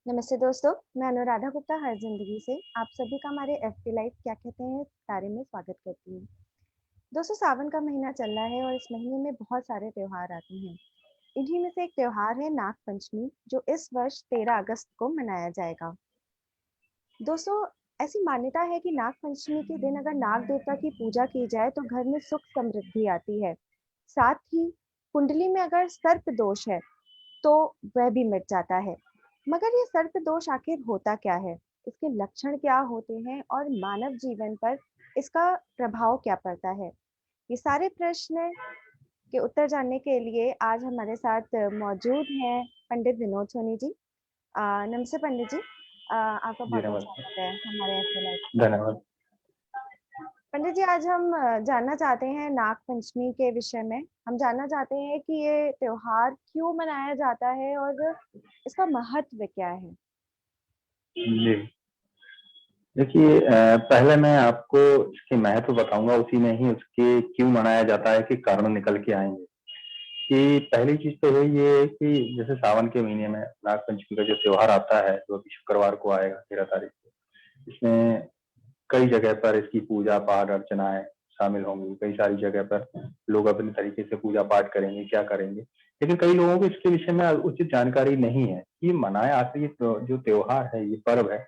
नमस्ते दोस्तों, मैं अनुराधा गुप्ता हर जिंदगी से आप सभी का हमारे एफपी लाइव क्या कहते हैं बारे में स्वागत करती हूँ। दोस्तों, सावन का महीना चल रहा है और इस महीने में बहुत सारे त्योहार आते हैं। इन्हीं में से एक त्योहार है नाग पंचमी, जो इस वर्ष 13 अगस्त को मनाया जाएगा। दोस्तों, ऐसी मान्यता है कि नाग पंचमी के दिन अगर नाग देवता की पूजा की जाए तो घर में सुख समृद्धि आती है। साथ ही कुंडली में अगर सर्प दोष है तो वह भी मिट जाता है। मगर ये सर्प दोष आखिर होता क्या है? इसके लक्षण क्या होते हैं और मानव जीवन पर इसका प्रभाव क्या पड़ता है? ये सारे प्रश्न के उत्तर जानने के लिए आज हमारे साथ मौजूद हैं पंडित विनोद सोनी जी। नमस्ते पंडित जी। आपका जी, बहुत-बहुत नमस्ते। स्वागत है हमारे एफ़ए लाइव पे। धन्यवाद। पंडित जी, आज हम जानना चाहते हैं नाग पंचमी के विषय में। हम जानना चाहते हैं कि ये त्योहार क्यों मनाया जाता है और इसका महत्व क्या है? जी, देखिए पहले मैं आपको इसके महत्व बताऊँगा, उसी में ही उसके क्यों मनाया जाता है कि कारण निकल के आएँगे। कि पहली चीज़ तो ये है कि जैसे सावन के महीने में नाग पंचमी का जो त्योहार आता है, जो अभी शुक्रवार को आएगा 13 तारीख को, इसमें कई जगह पर इसकी पूजा-पाठ, अर्चनाएँ शामिल होंगी। कई सारी जगह पर लोग अपने तरीके से पूजा-पाठ करेंगे, क्या करेंगे। लेकिन कई लोगों को इसके विषय में उचित जानकारी नहीं है कि मनाया आखिर ये जो त्योहार है, ये पर्व है,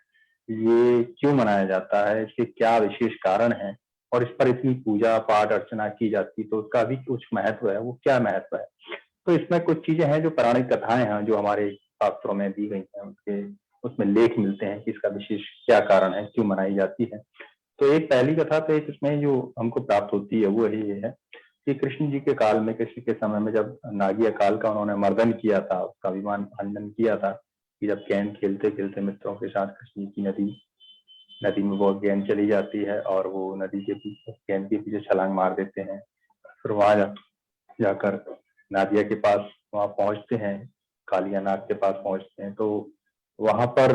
ये क्यों मनाया जाता है, इसके क्या विशेष कारण हैं और इस पर इतनी पूजा-पाठ, अर्चना की जाती है, तो उसका भी कुछ महत्व है, वो क्या महत्व है? तो इसमें कुछ चीज़ें हैं जो पौराणिक कथाएँ हैं, जो हमारे शास्त्रों में दी गई हैं, उसके उसमें लेख मिलते हैं कि इसका विशेष क्या कारण है, क्यों मनाई जाती है। तो एक पहली कथा तो एक इसमें जो हमको प्राप्त होती है वो ये है कि कृष्ण जी के काल में, कृष्ण के समय में जब नागी अकाल का उन्होंने मर्दन किया था, उसका अभिमान खंडन किया था कि जब गेंद खेलते-खेलते मित्रों के साथ कृष्ण जी की नदी नदी में वो गेंद चली जाती है और वो नदी के पीछे गेंद के पीछे छलांग मार देते हैं। फिर वहाँ जाकर नादिया के पास वहाँ पहुँचते हैं, कालिया नाग के पास पहुँचते हैं, तो वहाँ पर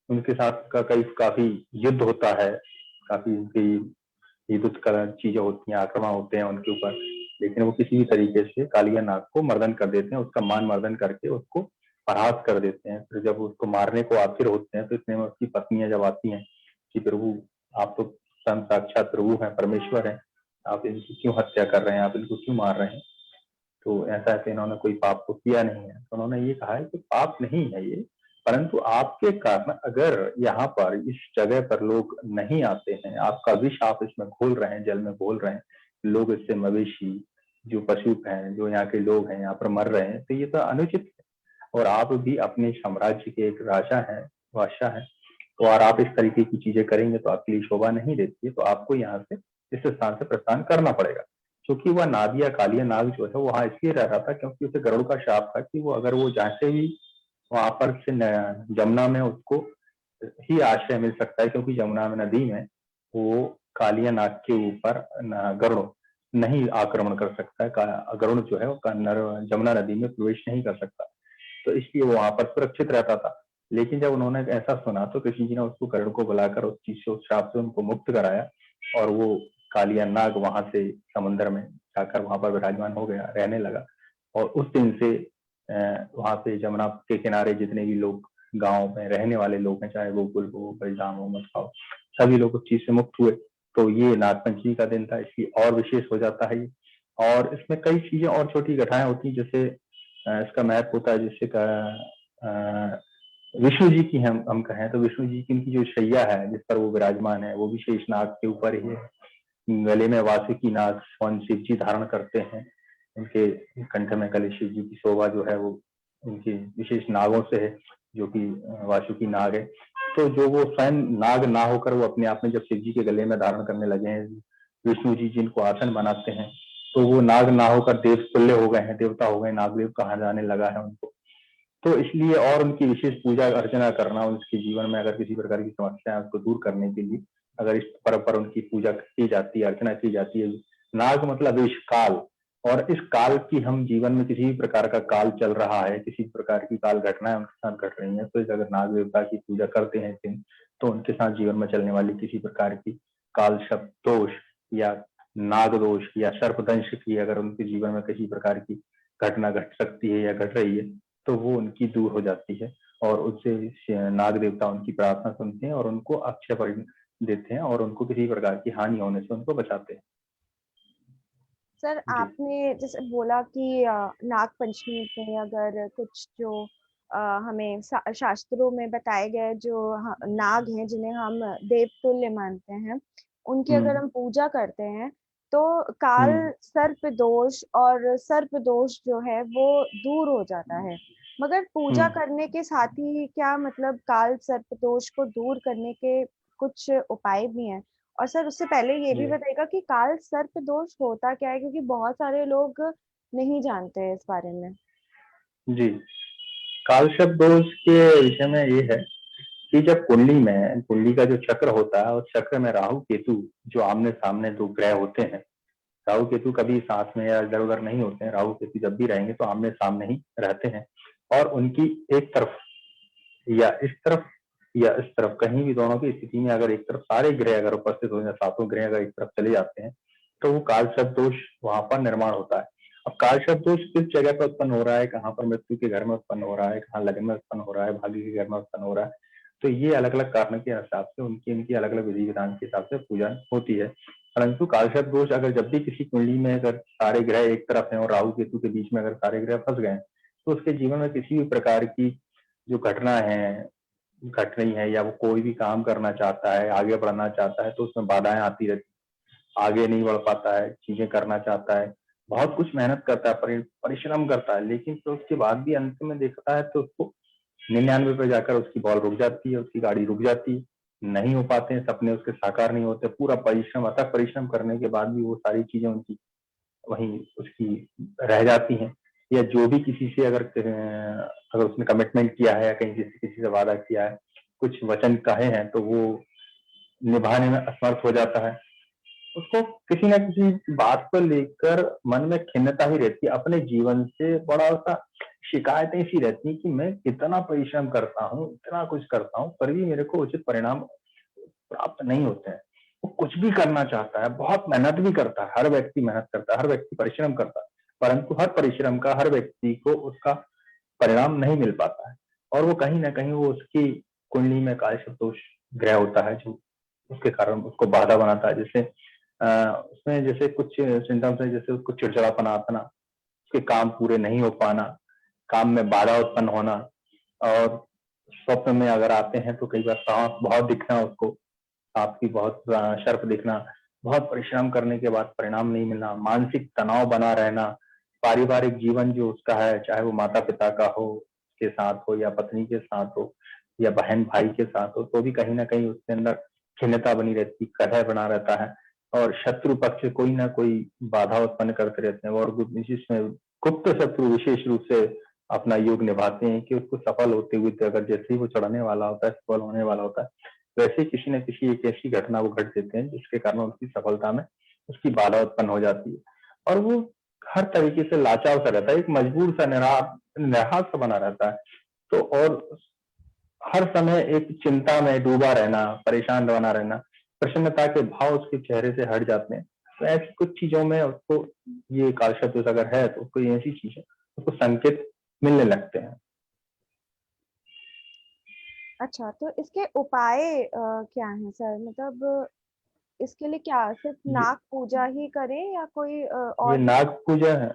उनके साथ का कई काफ़ी युद्ध होता है, काफ़ी उनकी युद्धकर चीज़ें होती हैं, आक्रमण होते हैं उनके ऊपर, लेकिन वो किसी भी तरीके से कालिया नाग को मर्दन कर देते हैं, उसका मान मर्दन करके उसको परास्त कर देते हैं। फिर जब उसको मारने को आखिर होते हैं, तो इतने में उसकी पत्नियाँ जब आती हैं कि प्रभु, आप तो स्वयं साक्षात प्रभु हैं, परमेश्वर हैं, आप इनकी क्यों हत्या कर रहे हैं, आप इनको क्यों मार रहे हैं? तो ऐसा-ऐसा इन्होंने कोई पाप तो किया नहीं है। तो उन्होंने ये कहा है कि पाप नहीं है ये, परंतु आपके कारण अगर यहाँ पर इस जगह पर लोग नहीं आते हैं, आपका विष आप इसमें घोल रहे हैं, जल में घोल रहे हैं, लोग इससे मवेशी, जो पशु हैं, जो यहाँ के लोग हैं, यहाँ पर मर रहे हैं, तो ये तो अनुचित है। और आप भी अपने साम्राज्य के एक राजा हैं, बादशाह हैं, तो और आप इस तरीके की चीज़ें करेंगे तो आपके लिए शोभा नहीं देती है, तो आपको यहाँ से इस स्थान से प्रस्थान करना पड़ेगा। क्योंकि वह नाग या कालिया नाग जो है वो वहाँ इसलिए रह रहा था क्योंकि उसे गरुड़ का शाप था कि वो अगर वो जैसे भी वहाँ पर से जमुना में उसको ही आश्रय मिल सकता है, क्योंकि जमुना में नदी में वो कालिया नाग के ऊपर गरुड़ नहीं आक्रमण कर सकता है। गरुड़ जो है वो जमुना नदी में प्रवेश नहीं कर सकता, तो इसलिए वो वहाँ पर सुरक्षित रहता था। लेकिन जब उन्होंने ऐसा सुना तो कृष्ण जी ने उसको गरुड़ को बुलाकर उस चीज से, उस श्राप से उनको मुक्त कराया और वो कालिया नाग वहां से समुद्र में जाकर वहां पर विराजमान हो गया, रहने लगा। और उस दिन से वहां पे जमुना के किनारे जितने भी लोग गांव में रहने वाले लोग हैं, चाहे गोकुल हो, बलिधाम हो, मथुरा हो, सभी लोग उस चीज से मुक्त हुए। तो ये नागपंचमी का दिन था, इसलिए और विशेष हो जाता है ये। और इसमें कई चीजें और छोटी घटनाएं होती हैं, जैसे इसका महत्व होता है, जिससे विष्णु जी की हम कहें तो विष्णु जी की उनकी जो शैया है जिस पर वो विराजमान है, वो भी शेषनाग के ऊपर ही है। गले में वासुकी नाग स्वयं शिव जी धारण करते हैं, उनके कंठ में कले शिव जी की शोभा जो है वो उनकी विशेष नागों से है, जो कि वासुकी नाग है। तो जो वो स्वयं नाग ना होकर वो अपने आप में जब शिव जी के गले में धारण करने लगे हैं, विष्णु जी जिनको आसन बनाते हैं, तो वो नाग ना होकर देव तुल्य हो गए हैं, देवता हो गए, नागदेव कहा जाने लगा है उनको। तो इसलिए और उनकी विशेष पूजा अर्चना करना, उनके जीवन में अगर किसी प्रकार की समस्या है उसको दूर करने के लिए अगर इस पर्व पर उनकी पूजा की जाती है, अर्चना की जाती है। नाग मतलब इस काल, और इस काल की हम जीवन में किसी भी प्रकार का काल चल रहा है, किसी प्रकार की काल घटनाएं उनके साथ घट रही हैं, तो इस अगर नाग देवता की पूजा करते हैं इस दिन, तो उनके साथ जीवन में चलने वाली किसी प्रकार की काल शब्द दोष या नाग दोष या सर्पदंश की अगर उनके जीवन में किसी प्रकार की घटना घट सकती है या घट रही है, तो वो उनकी दूर हो जाती है। और उससे नाग देवता उनकी प्रार्थना सुनते हैं और उनको अक्षय फल देते हैं और उनको किसी प्रकार की हानि होने से उनको बचाते हैं। सर जी। आपने जैसे बोला कि नाग पंचमी पे अगर कुछ जो हमें शास्त्रों में बताए गए जो नाग हैं जिन्हें हम देवतुल्य मानते हैं, उनकी अगर हुँ, हम पूजा करते हैं तो काल हुँ, सर्प दोष और सर्प दोष जो है वो दूर हो जाता है। मगर हुँ। पूजा करने के साथ ही क्या मतलब काल सर्प दोष को दूर करने के कुछ उपाय भी हैं? और सर उससे पहले ये भी जी, बताइएगा कि काल सर्प दोष होता क्या है, क्योंकि बहुत सारे लोग नहीं जानते हैं इस बारे में। जी। कालसर्प दोष के विषय में ये है कि जब कुंडली का जो चक्र होता है और चक्र में राहु केतु जो आमने-सामने 2 ग्रह होते हैं, राहु केतु कभी साथ में या इधर-उधर नहीं होते हैं, राहु केतु जब भी रहेंगे तो आमने-सामने ही रहते हैं और उनकी एक तरफ या इस तरफ या इस तरफ कहीं भी दोनों की स्थिति में अगर एक तरफ सारे ग्रह अगर उपस्थित हो जाए, सातों ग्रह अगर एक तरफ चले जाते हैं, तो वो कालसर्प दोष वहाँ पर निर्माण होता है। अब कालसर्प दोष किस जगह पे उत्पन्न हो रहा है, कहाँ पर मृत्यु के घर में उत्पन्न हो रहा है, कहाँ लग्न में उत्पन्न हो रहा है, भाग्य के घर में उत्पन्न हो रहा है, तो ये अलग-अलग कारण के हिसाब से उनकी अलग-अलग विधि-विधान के हिसाब से पूजा होती है। परंतु कालसर्प दोष अगर जब भी किसी कुंडली में अगर सारे ग्रह एक तरफ हैं और राहु केतु के बीच में अगर सारे ग्रह फँस गए हैं, तो उसके जीवन में किसी भी प्रकार की जो घटना है घट रही है या वो कोई भी काम करना चाहता है, आगे बढ़ना चाहता है तो उसमें बाधाएँ आती रहती हैं। आगे नहीं बढ़ पाता है, चीज़ें करना चाहता है, बहुत कुछ मेहनत करता है, परिश्रम करता है, लेकिन फिर उसके बाद भी अंत में देखता है तो उसको 99 पे जाकर उसकी बॉल रुक जाती है, उसकी गाड़ी रुक जाती है, नहीं हो पाते हैं, सपने उसके साकार नहीं होते, पूरा परिश्रम अथक परिश्रम करने के बाद भी वो सारी चीज़ें उनकी वहीं उसकी रह जाती हैं या जो भी किसी से अगर उसने कमिटमेंट किया है या कहीं किसी किसी से वादा किया है, कुछ वचन कहे हैं तो वो निभाने में असमर्थ हो जाता है। उसको किसी न किसी बात को लेकर मन में खिन्नता ही रहती है, अपने जीवन से बड़ा-सा शिकायतें सी रहती हैं कि मैं कितना परिश्रम करता हूँ, इतना कुछ करता हूँ, पर भी मेरे को उचित परिणाम प्राप्त नहीं होते हैं। वो कुछ भी करना चाहता है, बहुत मेहनत भी करता है, हर व्यक्ति मेहनत करता है, हर व्यक्ति परिश्रम करता है, परंतु हर परिश्रम का हर व्यक्ति को उसका परिणाम नहीं मिल पाता है और वो कहीं न कहीं वो उसकी कुंडली में कालसर्प दोष ग्रह होता है जो उसके कारण उसको बाधा बनाता है। जैसे उसमें जैसे कुछ सिम्पटम्स हैं जैसे उसको चिड़चिड़ापन आना, उसके काम पूरे नहीं हो पाना, काम में बाधा उत्पन्न होना और स्वप्न में अगर आते हैं तो कई बार साँप बहुत दिखना उसको, आपकी बहुत शर्फ दिखना, बहुत परिश्रम करने के बाद परिणाम नहीं मिलना, मानसिक तनाव बना रहना, पारिवारिक जीवन जो उसका है, चाहे वो माता-पिता का हो, के साथ हो या पत्नी के साथ हो या बहन-भाई के साथ हो, तो भी कहीं न कहीं उसके अंदर खिन्नता बनी रहती, कलह बना रहता है और शत्रु पक्ष कोई न कोई बाधा उत्पन्न करते रहते हैं और जिसमें गुप्त शत्रु विशेष रूप से अपना योग निभाते हैं कि उसको सफल होते हुए अगर जैसे ही वो चढ़ने वाला होता है, सफल होने वाला होता है, वैसे किसी न किसी एक ऐसी घटना वो घट देते हैं जिसके कारण उसकी सफलता में उसकी बाधा उत्पन्न हो जाती है और वो हर तरीके से लाचार सा रहता है, एक मजबूर सा निराश सा बना रहता है। तो और हर समय एक चिंता में डूबा रहना, परेशान बना रहना, प्रसन्नता के भाव उसके चेहरे से हट जाते हैं। तो ऐसी कुछ चीज़ों में उसको ये कालसर्प दोष अगर है तो कोई ऐसी चीज़ है, उसको संकेत मिलने लगते हैं। अच्छा, तो इसके उपाय क्या हैं सर? मतलब इसके लिए क्या सिर्फ ये नाग पूजा ही करें या कोई ये और भी? नाग पूजा है,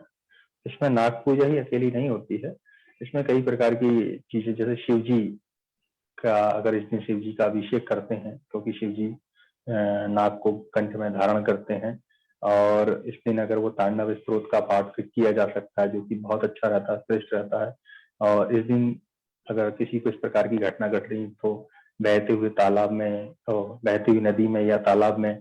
इसमें नाग पूजा ही अकेली नहीं होती है। इसमें कई प्रकार की चीज़ें जैसे शिव जी का अगर इसमें शिव जी का अभिषेक करते हैं क्योंकि शिव जी नाग को कंठ में धारण करते हैं और इस दिन अगर वो तांडव स्तोत्र का पाठ किया जा सकता है जो कि बहुत अच्छा रहता है, श्रेष्ठ रहता है और इस दिन अगर किसी को इस प्रकार की घटना घट रही तो बहते हुए तालाब में तो बहती हुई नदी में या तालाब में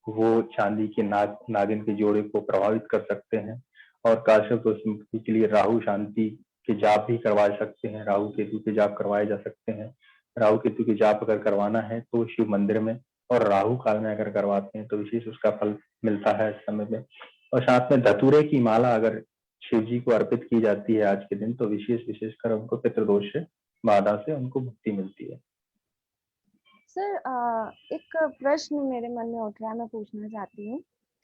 वो चांदी के नागिन के जोड़े को प्रभावित कर सकते हैं और काश्यप दोष मुक्ति के लिए राहु शांति के जाप भी करवा सकते हैं, राहु केतु के जाप करवाए जा सकते हैं। राहु केतु की जाप अगर करवाना है तो शिव मंदिर में और राहु काल में अगर करवाते हैं तो विशेष उसका फल मिलता है इस समय में और साथ में धतूरे की माला अगर शिव जी को अर्पित की जाती है आज के दिन तो विशेषकर उनको पितृदोष से बाधा से उनको मुक्ति मिलती है। सर एक प्रश्न मेरे मन में उठ रहा है, मैं पूछना चाहती हूँ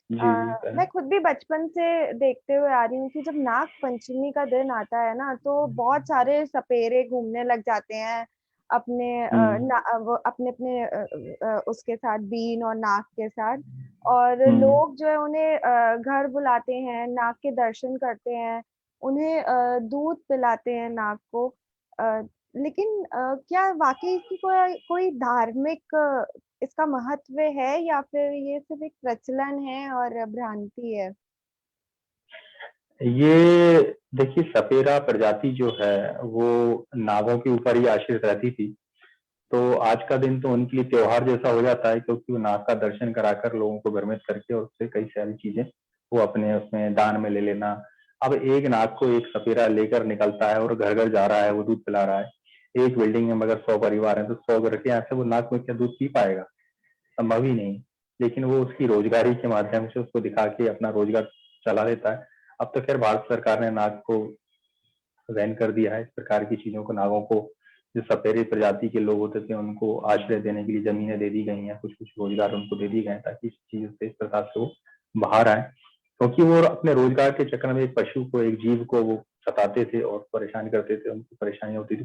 जी, जी, मैं बताएँ। खुद भी बचपन से देखते हुए आ रही हूँ कि जब नाग पंचमी का दिन आता है ना, तो बहुत सारे सपेरे घूमने लग जाते हैं अपने हुँ, वो अपने-अपने उसके साथ बीन और नाग के साथ और हुँ। लोग जो है उन्हें घर बुलाते हैं, नाग के दर्शन करते हैं, उन्हें दूध पिलाते हैं नाग को। अ, लेकिन क्या वाक़ई इसकी कोई कोई धार्मिक इसका महत्व है या फिर ये सिर्फ़ एक प्रचलन है और भ्रांति है? ये देखिए सपेरा प्रजाति जो है, वो नागों के ऊपर ही आश्रित रहती थी। तो आज का दिन तो उनके लिए त्योहार जैसा हो जाता है क्योंकि वो नाग का दर्शन कराकर लोगों को भ्रमित करके और उससे कई सारी चीज़ें वो अपने उसमें दान में ले लेना। अब एक नाग को एक सपेरा लेकर निकलता है और घर-घर जा रहा है, वो दूध पिला रहा है। एक बिल्डिंग में मगर 100 परिवार हैं, तो 100 घर के यहाँ से वो नाग में क्या दूध पी पाएगा? संभव ही नहीं। लेकिन वो उसकी रोज़गारी के माध्यम से उसको दिखा के अपना रोज़गार चला लेता है। अब तो खैर भारत सरकार ने नाग को बैन कर दिया है, इस प्रकार की चीज़ों को नागों को जो सपेरे प्रजाति के लोग होते थे उनको आश्रय देने के लिए ज़मीनें दे दी गई हैं, कुछ-कुछ रोज़गार उनको दे दिए गए हैं ताकि इस चीज़ से इस प्रकार से वो बाहर आएँ। क्योंकि वो अपने रोज़गार के चक्कर में एक पशु को, एक जीव को वो सताते थे और परेशान करते थे, उनको परेशानी होती थी।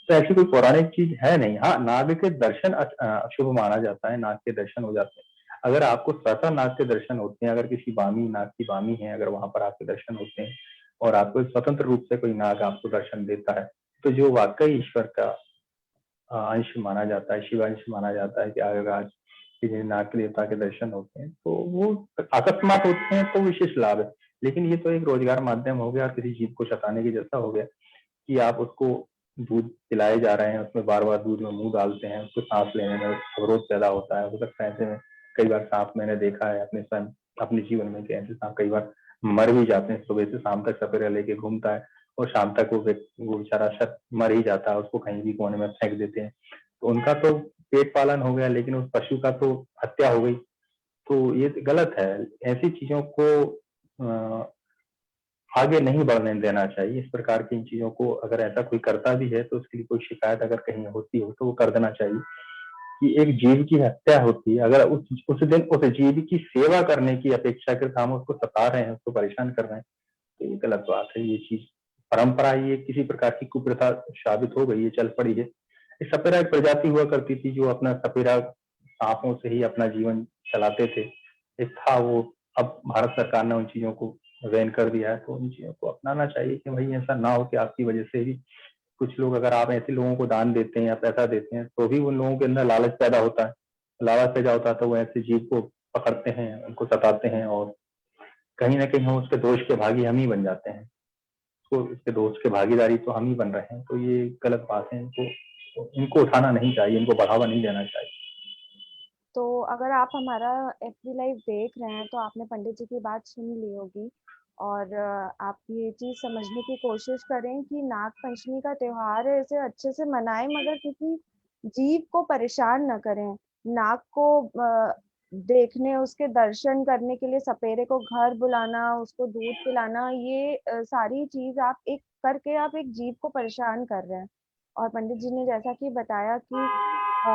तो ऐसी कोई पौराणिक चीज़ है नहीं। हाँ, नाग के दर्शन अशुभ माना जाता है, नाग के दर्शन हो जाते हैं। अगर आपको स्वतः नाग के दर्शन होते हैं, अगर किसी बामी नाग की बामी है, अगर वहाँ पर आपके दर्शन होते हैं और आपको स्वतंत्र रूप से कोई नाग आपको दर्शन देता है, तो जो वाक़ई ईश्वर का अंश माना जाता है, शिव अंश माना जाता है कि अगर आज किसी नाग देवता के दर्शन होते हैं, तो वो अकस्मात होते हैं तो विशेष लाभ है। लेकिन ये तो एक रोज़गार माध्यम हो गया और किसी जीव को सताने के जैसा हो गया कि आप उसको दूध पिलाए जा रहे हैं, उसमें बार-बार दूध में मुँह डालते हैं, उसको साँस लेने में अवरोध पैदा होता है। हो सकता है ऐसे में कई बार साँप मैंने देखा है अपने जीवन में कि ऐसे साँप कई बार मर भी जाते हैं, सुबह से शाम तक सपेरा लेके घूमता है और शाम तक वो बेचारा शायद मर ही जाता है, उसको कहीं भी कोने में फेंक देते हैं। तो उनका तो पेट पालन हो गया लेकिन उस पशु का तो हत्या हो गई, तो ये गलत है। ऐसी चीज़ों को अ आगे नहीं बढ़ने देना चाहिए। इस प्रकार की इन चीज़ों को अगर ऐसा कोई करता भी है तो उसके लिए कोई शिकायत अगर कहीं होती हो तो वो कर देना चाहिए कि एक जीव की हत्या होती है, अगर उस दिन उस जीव की सेवा करने की अपेक्षाकृत हम उसको सता रहे हैं, उसको परेशान कर रहे हैं, तो ये गलत बात है। ये चीज़ परंपरा ये किसी प्रकार की कुप्रथा साबित हो गई है, चल पड़ी है। ये सपेरा एक प्रजाति हुआ करती थी जो अपना सपेरा साँपों से ही अपना जीवन चलाते थे। एक था वो, अब भारत सरकार ने उन चीज़ों को बैन कर दिया है, तो उन चीज़ों को अपनाना चाहिए कि भई ऐसा ना हो कि आपकी वजह से भी कुछ लोग अगर आप ऐसे लोगों को दान देते हैं या पैसा देते हैं, तो भी उन लोगों के अंदर लालच पैदा होता है। लालच पैदा होता है तो वो ऐसे जीव को पकड़ते हैं, उनको सताते हैं और कहीं न कहीं हम उसके दोष के भागी हम ही बन जाते हैं। तो उसके दोष के भागीदारी तो हम ही बन रहे हैं, तो ये गलत बात है। इनको उठाना नहीं चाहिए, इनको बढ़ावा नहीं देना चाहिए। तो अगर आप हमारा एफबी लाइव देख रहे हैं तो आपने पंडित जी की बात सुन ली होगी और आप ये चीज़ समझने की कोशिश करें कि नाग पंचमी का त्योहार है इसे अच्छे से मनाएं मगर किसी जीव को परेशान न करें। नाग को देखने उसके दर्शन करने के लिए सपेरे को घर बुलाना, उसको दूध पिलाना ये सारी चीज़ आप एक करके आप एक जीव को परेशान कर रहे हैं। और पंडित जी ने जैसा कि बताया कि अ,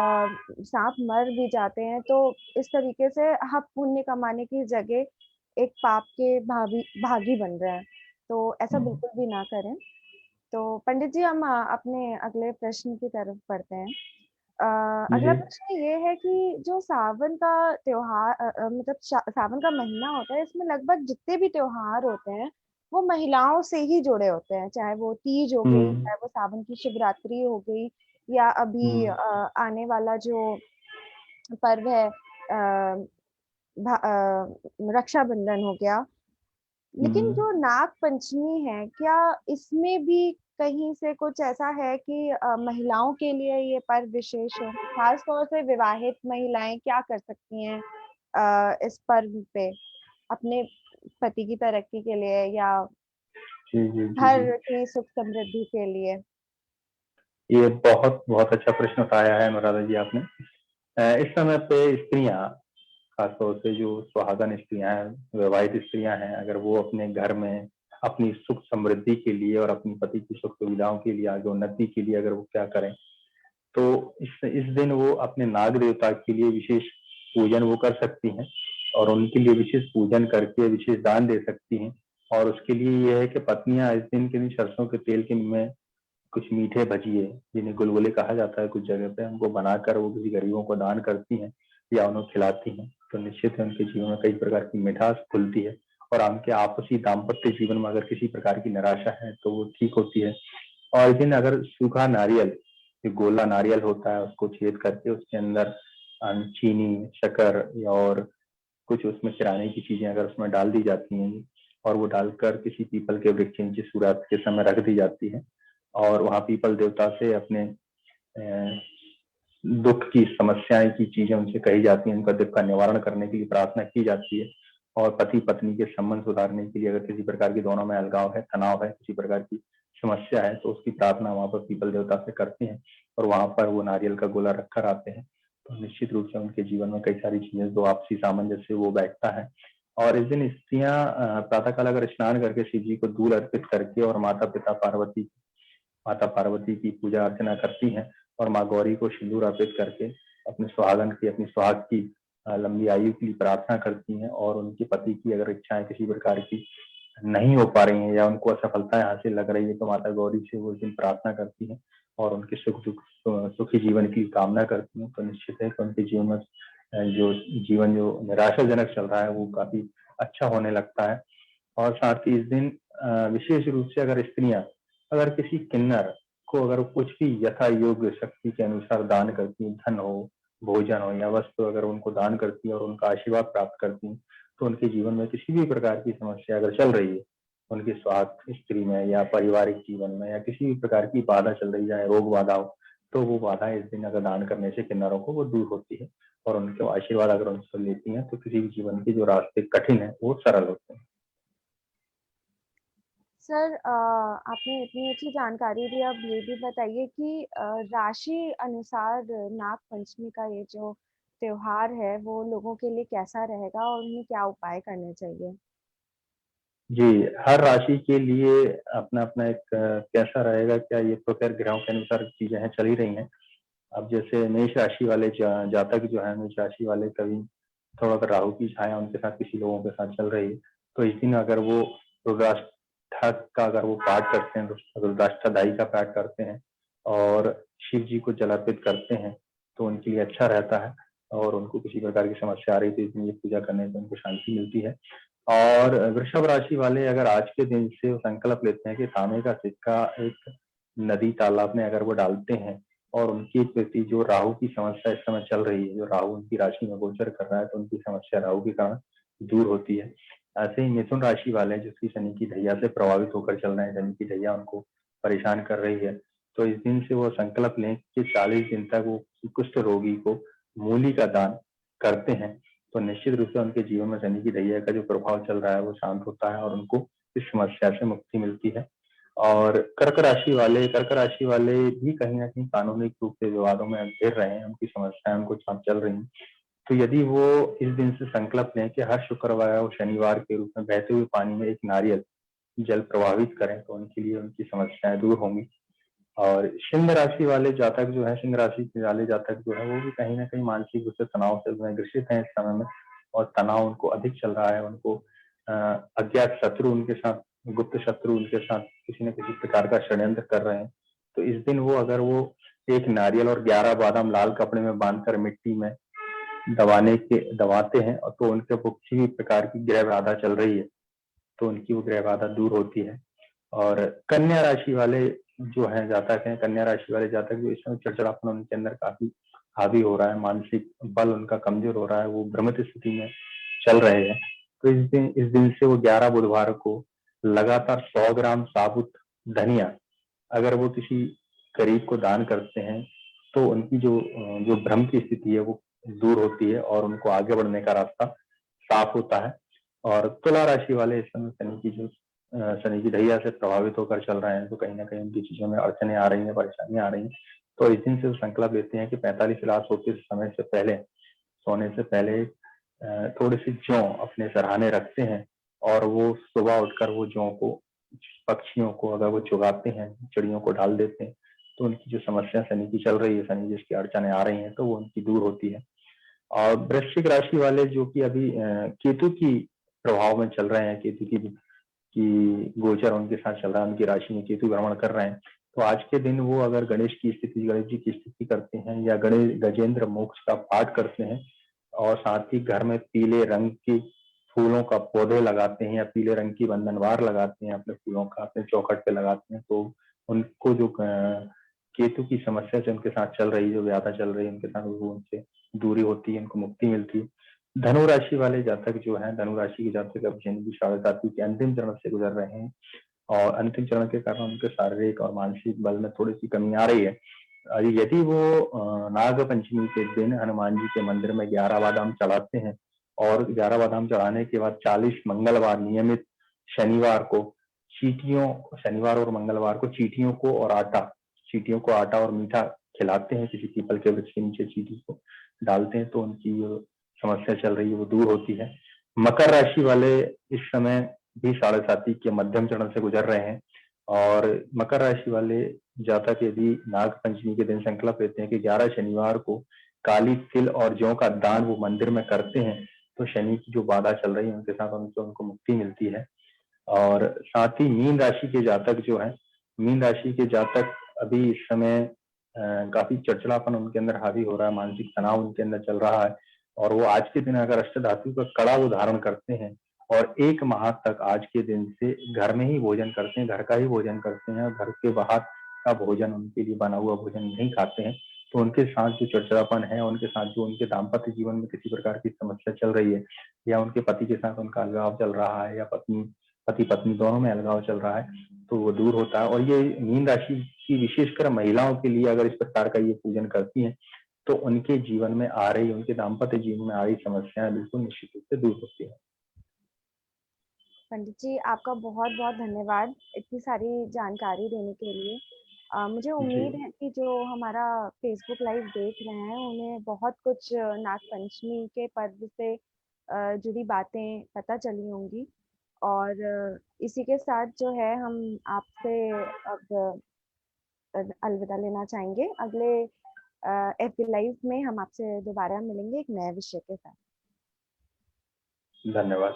साँप मर भी जाते हैं, तो इस तरीके से आप पुण्य कमाने की जगह एक पाप के भागी बन रहे हैं, तो ऐसा हुँ, बिल्कुल भी ना करें। तो पंडित जी हम अपने अगले प्रश्न की तरफ बढ़ते हैं। अ, जी। अगला प्रश्न ये है कि जो सावन का त्योहार मतलब सावन का महीना होता है, इसमें लगभग जितने भी त्योहार होते हैं, वो महिलाओं से ही जुड़े होते हैं। चाहे वो तीज हो गई, हुँ, चाहे वो सावन की शिवरात्रि हो गई या अभी हुँ, आने वाला जो पर्व है रक्षाबंधन हो गया। लेकिन हुँ। जो नाग पंचमी है, क्या इसमें भी कहीं से कुछ ऐसा है कि महिलाओं के लिए ये पर्व विशेष हो? खास तौर से विवाहित महिलाएँ क्या कर सकती हैं इस पर्व पे अपने पति की तरक्की के लिए या जी, जी, जी, जी। घर की सुख समृद्धि के लिए? ये बहुत बहुत अच्छा प्रश्न उठाया है अनुराधा जी आपने। इस समय पे स्त्रियाँ, खास तौर से जो सुहागन स्त्रियाँ हैं, विवाहित स्त्रियाँ हैं, अगर वो अपने घर में अपनी सुख समृद्धि के लिए और अपनी पति की सुख सुविधाओं के लिए, आगे उन्नति के लिए अगर वो क्या करें, तो इस दिन वो अपने नाग देवता के लिए विशेष पूजन वो कर सकती हैं। और उनके लिए विशेष पूजन करके विशेष दान दे सकती हैं। और उसके लिए ये है कि पत्नियां इस दिन के दिन सरसों के तेल के में कुछ मीठे भजिए, जिन्हें गुलगुले कहा जाता है कुछ जगह पे, उनको बनाकर वो किसी गरीबों को दान करती हैं या उन्हें खिलाती हैं, तो निश्चित है उनके जीवन में कई प्रकार की मिठास खुलती है। और उनके आपसी दाम्पत्य जीवन में अगर किसी प्रकार की निराशा है तो वो ठीक होती है। और इस दिन अगर सूखा नारियल, जो गोला नारियल होता है, उसको छेद करके उसके अंदर चीनी, शक्कर और कुछ उसमें किराने की चीजें अगर उसमें डाल दी जाती हैं और वो डालकर किसी पीपल के वृक्ष के नीचे सूर्यास्त के समय रख दी जाती है, और वहां पीपल देवता से अपने दुख की समस्याएं की चीजें उनसे कही जाती हैं, उनका दुख का निवारण करने के लिए प्रार्थना की जाती है। और पति पत्नी के संबंध सुधारने के लिए अगर किसी प्रकार की दोनों में अलगाव है, तनाव है, किसी प्रकार की समस्या है, तो उसकी प्रार्थना वहां पर पीपल देवता से करते हैं और वहां पर वो नारियल का गोला रखकर आते हैं। तो निश्चित रूप से उनके जीवन में कई सारी चीजें, दो आपसी सामंजस्य वो बैठता है। और इस दिन स्त्रियां प्रातःकाल अगर स्नान करके शिव जी को दूध अर्पित करके और माता पार्वती की पूजा अर्चना करती हैं और माँ गौरी को सिंदूर अर्पित करके अपने सुहागन की, अपनी सुहाग की लंबी आयु के लिए प्रार्थना करती हैं। और उनके पति की अगर इच्छाएं किसी प्रकार की नहीं हो पा रही हैं या उनको असफलताएं हासिल लग रही है, तो माता गौरी से वो दिन प्रार्थना करती हैं और उनके सुखी जीवन की कामना करती हैं। तो निश्चित है कि उनके जीवन में जो जीवन जो निराशाजनक चल रहा है वो काफी अच्छा होने लगता है। और साथ ही इस दिन विशेष रूप से अगर स्त्रियां अगर किसी किन्नर को अगर कुछ भी यथा योग्य शक्ति के अनुसार दान करती हैं, धन हो, भोजन हो या वस्तु अगर उनको दान करती है और उनका आशीर्वाद प्राप्त करती हैं, तो उनके जीवन में किसी भी प्रकार की समस्या अगर चल रही है, उनके स्वास्थ्य, स्त्री में या पारिवारिक जीवन में या किसी भी प्रकार की बाधा चल रही है, रोग बाधा हो, तो वो बाधा इस दिन अगर दान करने से किन्नरों को वो दूर होती है। और उनके आशीर्वाद अगर उनसे लेती हैं तो किसी भी जीवन के जो रास्ते कठिन है वो सरल होते हैं। सर, आपने इतनी अच्छी जानकारी दी, अब ये भी बताइए कि राशि अनुसार नाग पंचमी का ये जो त्योहार है वो लोगों के लिए कैसा रहेगा और उन्हें क्या उपाय करने चाहिए? जी, हर राशि के लिए अपना-अपना एक कैसा रहेगा, क्या ये तो खैर ग्रहों के अनुसार चीज़ें हैं, चल ही रही हैं। अब जैसे मेष राशि वाले जातक जो हैं, मेष राशि वाले कभी थोड़ा अगर राहु की छाया उनके साथ किसी लोगों के साथ चल रही है, तो इस दिन अगर वो रुद्राष्टक का अगर वो पाठ करते हैं, रुद्राष्टदायी का पाठ करते हैं और शिव जी को जल अर्पित करते हैं, तो उनके लिए अच्छा रहता है। और उनको किसी प्रकार की समस्या आ रही थी, इस दिन ये पूजा करने से उनको शांति मिलती है। और वृषभ राशि वाले अगर आज के दिन से संकल्प लेते हैं कि तांबे का सिक्का एक नदी तालाब में अगर वो डालते हैं और उनके प्रति जो राहु की समस्या इस समय चल रही है, जो राहु उनकी राशि में गोचर कर रहा है, तो उनकी समस्या राहु के कारण दूर होती है। ऐसे ही मिथुन राशि वाले जिसकी शनि की ढैया से प्रभावित होकर चल रहे हैं, शनि की ढैया उनको परेशान कर रही है, तो इस दिन से वो संकल्प लें कि 40 दिन तक वो कुष्ठ रोगी को मूली का दान करते हैं, तो निश्चित रूप से उनके जीवन में शनि की ढैया का जो प्रभाव चल रहा है वो शांत होता है और उनको इस समस्या से मुक्ति मिलती है। और कर्क राशि वाले भी कहीं न कहीं कानूनी रूप से विवादों में घिर रहे हैं, उनकी समस्याएँ उनको साथ चल रही हैं। तो यदि वो इस दिन से संकल्प लें कि हर शुक्रवार और शनिवार के रूप में बहते हुए पानी में एक नारियल जल प्रवाहित करें, तो उनके लिए उनकी समस्याएँ दूर होंगी। और सिंह राशि के वाले जातक जो है, वो भी कहीं न कहीं मानसिक रूप से तनाव से जो है ग्रसित हैं इस समय में, और तनाव उनको अधिक चल रहा है। उनको अज्ञात शत्रु उनके साथ, गुप्त शत्रु उनके साथ किसी न किसी प्रकार का षड्यंत्र कर रहे हैं। तो इस दिन वो एक नारियल और 11 बादाम लाल कपड़े में बाँधकर मिट्टी में दबाते हैं, और तो उनके ऊपर किसी भी प्रकार की ग्रह बाधा चल रही है, तो उनकी वो ग्रह बाधा दूर होती है। और कन्या राशि वाले जो हैं जातक हैं, कन्या राशि वाले जातक जो इस समय चिड़चिड़ापन उनके अंदर काफ़ी हावी हो रहा है, मानसिक बल उनका कमज़ोर हो रहा है, वो भ्रमित स्थिति में चल रहे हैं। तो इस दिन से वो 11 बुधवार को लगातार 100 ग्राम साबुत धनिया अगर वो किसी गरीब को दान करते हैं, तो उनकी जो भ्रम की स्थिति है वो दूर होती है और उनको आगे बढ़ने का रास्ता साफ होता है। और तुला राशि वाले इस समय शनि की ढैया से प्रभावित होकर चल रहे हैं, तो कहीं न कहीं उनकी चीज़ों में अड़चनें आ रही हैं, परेशानियाँ आ रही हैं। तो इस दिन से वो संकल्प लेते हैं कि 45 क्लास होते समय से पहले, सोने से पहले थोड़े-से जौ अपने सिरहाने रखते हैं और वो सुबह उठकर वो जौ को पक्षियों को अगर वो चुगाते हैं, चिड़ियों को डाल देते हैं, तो उनकी जो समस्या शनि की चल रही है, शनि जिसकी अड़चनें आ रही हैं, तो वो उनकी दूर होती है। और वृश्चिक राशि वाले जो कि अभी केतु की प्रभाव में चल रहे हैं, केतु की गोचर उनके साथ चल रहा है, उनकी राशि में केतु भ्रमण कर रहे हैं, तो आज के दिन वो अगर गणेश जी की स्थिति करते हैं या गणेश गजेंद्र मोक्ष का पाठ करते हैं और साथ ही घर में पीले रंग के फूलों का पौधे लगाते हैं या पीले रंग की बंधनवार लगाते हैं, अपने फूलों का अपने चौखट पे लगाते हैं, तो उनको जो केतु की समस्या जो उनके साथ चल रही है, जो व्याधा चल रही है उनके साथ, वो उनसे दूरी होती है, उनको मुक्ति मिलती है। धनु राशि वाले जातक जो हैं, धनु राशि के जातक अब शनि की साढ़े सातवीं के अंतिम चरण से गुजर रहे हैं और अंतिम चरण के कारण उनके शारीरिक और मानसिक बल में थोड़ी सी कमी आ रही है। यदि वो नाग पंचमी के दिन हनुमान जी के मंदिर में 11 बादाम चढ़ाते हैं और 11 बादाम चढ़ाने के बाद 40 मंगलवार नियमित शनिवार को शनिवार और मंगलवार को चींटियों को आटा और मीठा खिलाते हैं, किसी पीपल के वृक्ष के नीचे चींटी को डालते हैं, तो उनकी जो समस्या चल रही है वो दूर होती है। मकर राशि वाले इस समय भी साढ़े साती के मध्यम चरण से गुजर रहे हैं और मकर राशि वाले जातक यदि नाग पंचमी के दिन संकल्प लेते हैं कि 11 शनिवार को काली तिल और जौ का दान वो मंदिर में करते हैं, तो शनि की जो बाधा चल रही है उनके साथ उनको मुक्ति मिलती है। और साथ ही मीन राशि के जातक जो हैं, मीन राशि के जातक अभी इस समय काफी चिड़चिड़ापन उनके अंदर हावी हो रहा है, मानसिक तनाव उनके अंदर चल रहा है और वो आज के दिन अगर अष्ट धातु का कड़ा वो धारण करते हैं और 1 माह तक आज के दिन से घर में ही भोजन करते हैं, घर का ही भोजन करते हैं और घर के बाहर का भोजन उनके लिए बना हुआ भोजन नहीं खाते हैं, तो उनके साथ जो चिड़चिड़ापन है, उनके साथ जो उनके दाम्पत्य जीवन में किसी प्रकार की समस्या चल रही है या उनके पति के साथ उनका अलगाव चल रहा है या पति पत्नी दोनों में अलगाव चल रहा है, तो वो दूर होता है। और ये मीन राशि की विशेषकर महिलाओं के लिए अगर इस प्रकार का ये पूजन करती हैं, तो उनके जीवन में आ रही, उनके दाम्पत्य जीवन में आ रही समस्याएं बिल्कुल निश्चित रूप से दूर होती है। पंडित जी, आपका बहुत-बहुत धन्यवाद इतनी सारी जानकारी देने के लिए। मुझे जी। उम्मीद है कि जो हमारा फ़ेसबुक लाइव देख रहे हैं, उन्हें बहुत कुछ नाग पंचमी के पर्व से जुड़ी बातें पता चली होंगी और इसी के साथ जो है हम आपसे अब अलविदा लेना चाहेंगे। अगले एफबी लाइव में हम आपसे दोबारा मिलेंगे एक नए विषय के साथ। धन्यवाद।